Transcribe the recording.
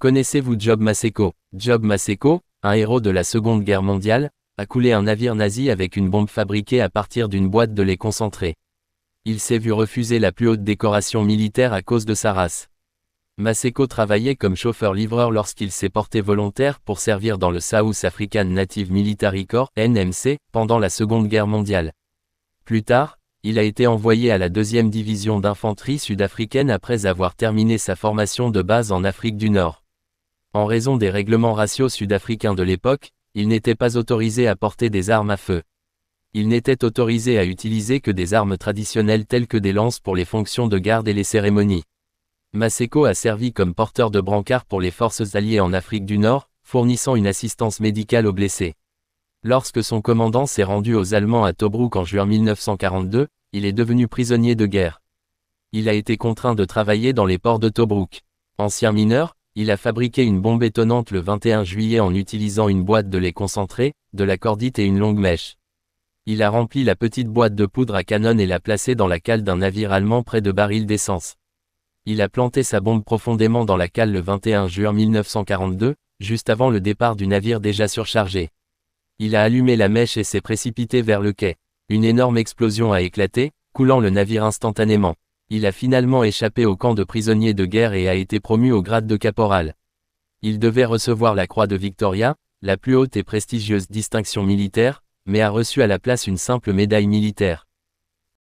Connaissez-vous Job Maseko? Job Maseko, un héros de la Seconde Guerre mondiale, a coulé un navire nazi avec une bombe fabriquée à partir d'une boîte de lait concentré. Il s'est vu refuser la plus haute décoration militaire à cause de sa race. Maseko travaillait comme chauffeur-livreur lorsqu'il s'est porté volontaire pour servir dans le South African Native Military Corps, NMC, pendant la Seconde Guerre mondiale. Plus tard, il a été envoyé à la 2e division d'infanterie sud-africaine après avoir terminé sa formation de base en Afrique du Nord. En raison des règlements raciaux sud-africains de l'époque, il n'était pas autorisé à porter des armes à feu. Il n'était autorisé à utiliser que des armes traditionnelles telles que des lances pour les fonctions de garde et les cérémonies. Maseko a servi comme porteur de brancard pour les forces alliées en Afrique du Nord, fournissant une assistance médicale aux blessés. Lorsque son commandant s'est rendu aux Allemands à Tobrouk en juin 1942, il est devenu prisonnier de guerre. Il a été contraint de travailler dans les ports de Tobrouk. Ancien mineur, il a fabriqué une bombe étonnante le 21 juillet en utilisant une boîte de lait concentré, de la cordite et une longue mèche. Il a rempli la petite boîte de poudre à canon et l'a placée dans la cale d'un navire allemand près de barils d'essence. Il a planté sa bombe profondément dans la cale le 21 juin 1942, juste avant le départ du navire déjà surchargé. Il a allumé la mèche et s'est précipité vers le quai. Une énorme explosion a éclaté, coulant le navire instantanément. Il a finalement échappé au camp de prisonniers de guerre et a été promu au grade de caporal. Il devait recevoir la Croix de Victoria, la plus haute et prestigieuse distinction militaire, mais a reçu à la place une simple médaille militaire.